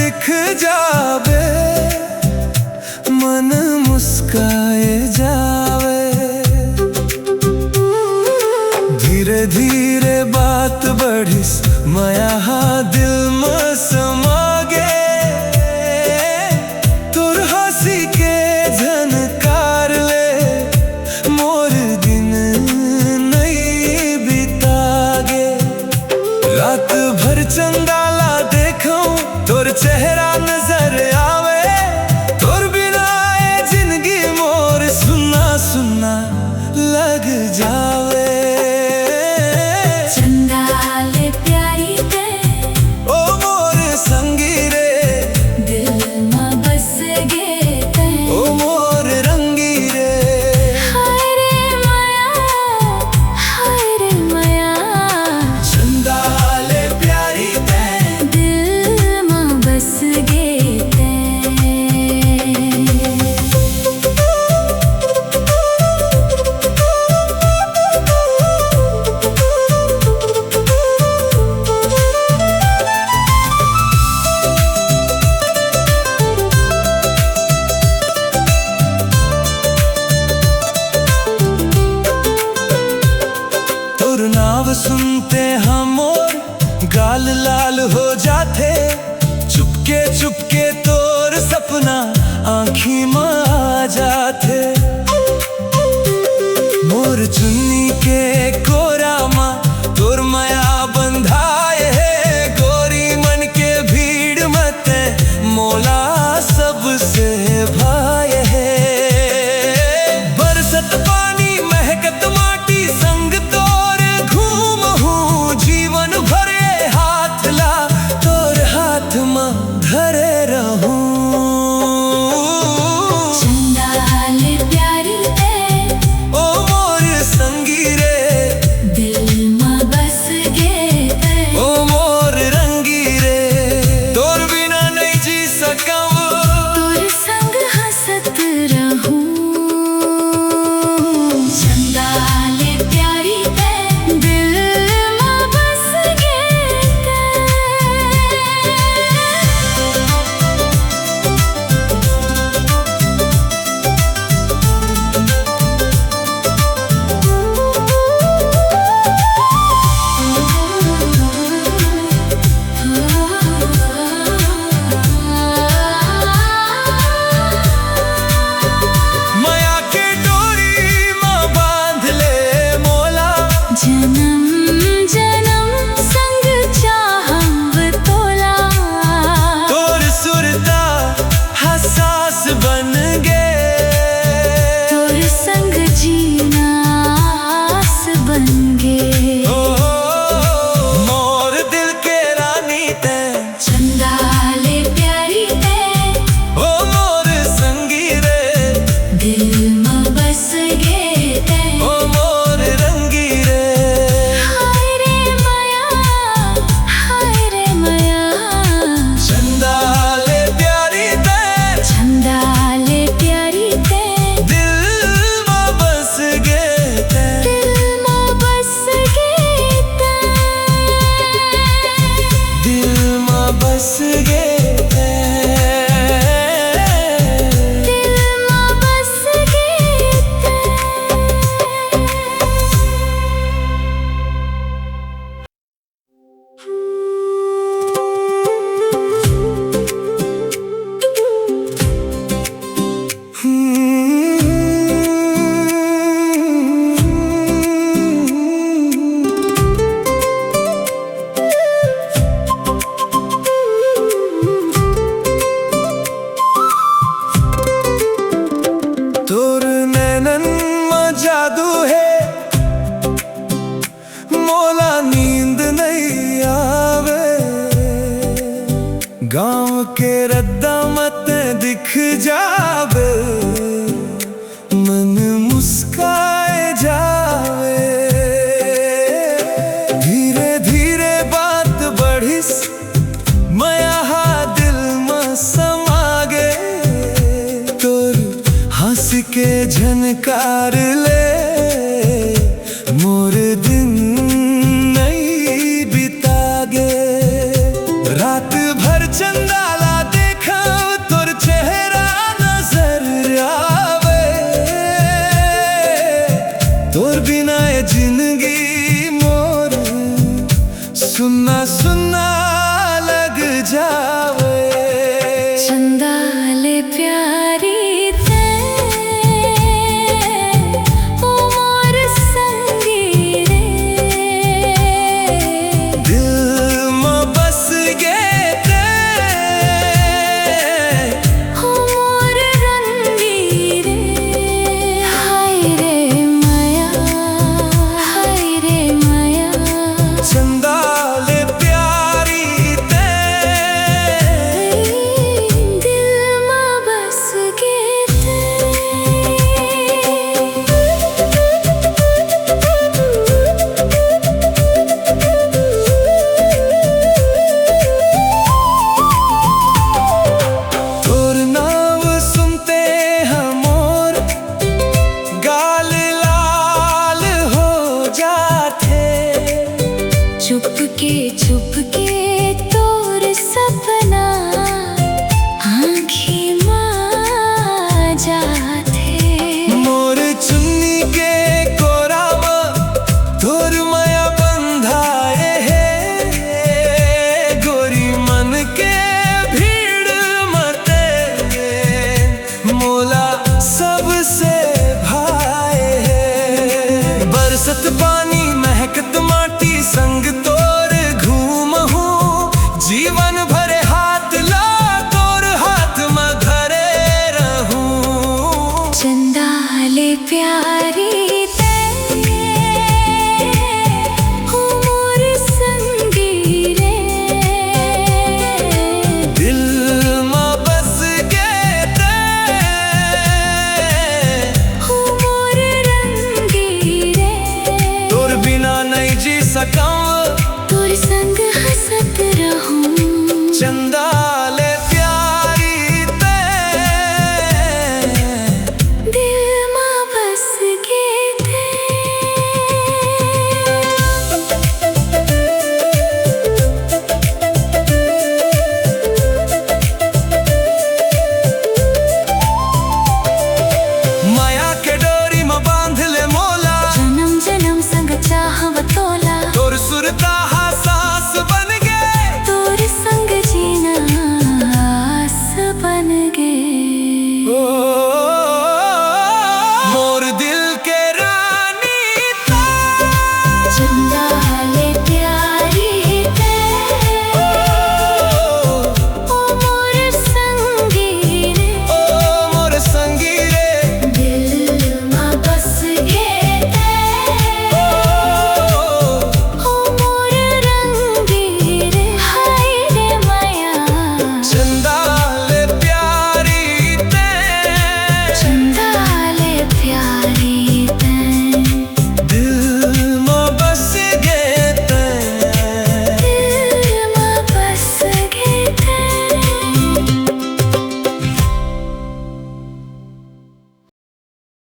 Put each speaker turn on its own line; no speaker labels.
दिख जावे, मन मुस्काए जावे। धीरे धीरे बात बढ़िस, माया हा दिल में समागे। तोर हंसी के झनकार ले, मोर दिन नहीं बितागे। रात भर चंदाला देखूं, तोर चेहरा नजर आवे। तोर बिना ये जिंदगी मोर सुना सुना लग जावे।
चंदाले प्यारी ते,
ओ मोर संगी रे,
दिल में बस गे ते।
ओ मोर रंगी रे।
हाय रे माया, हाय रे माया।
चंदाले प्यारी ते,
दिल में बस गे ते।
तोर नाव सुनते हम और गाल लाल हो जाते। चुपके चुपके तोर सपना आँखी में आ जाते। मोर चुन्नी के कोरा मा तोर माया बंधाए है। गोरी मन के भीड़ मत मोला सबसे भाए है। बरसत पानी महकत माटी संग तोर घूम हूँ। जीवन भरे हाथ ला तोर हाथ में धरे रहूं।
चंदाले प्यारी ते,
ओ मोर संगी रे,
दिल में बस गे ते।
ओ मोर रंगी रे। तोर बिना नहीं जी सकूं,
तोर संग हंसत रहूं। चंदाले प्यारी ते, दिल में बस गे ते।
माया के डोरी में बांध ले मोला।
जन्म जन्म संग चाहब तोला।
तोर सुरता हसास बन गे।
तोर संग जीना आस बन गे।
ओ मोर दिल के रानी ते,
चंदाले प्यारी ते,
ओ मोर संगी रे,
दिल में बस गे ते।
ओ मोर रंगी रे।
हाय रे माया, हाय रे माया।
चंदाले प्यारी ते,
चंदाले प्यारी ते,
दिल में बस गे ते।
दिल में बस गे ते।
दिल में बस गे ते।
दिल में बस गे ते।
तोर नैनन में जादू है, मोला नींद नहीं आवे। गांव के रद्दा मत दिख जावे, मन मुस्काए जावे। धीरे धीरे बात बढ़िस, माया हा दिल में समागे। तोर हंस के झनकार ले, मोर दिन नहीं बितागे। रात भर चंदाला चंद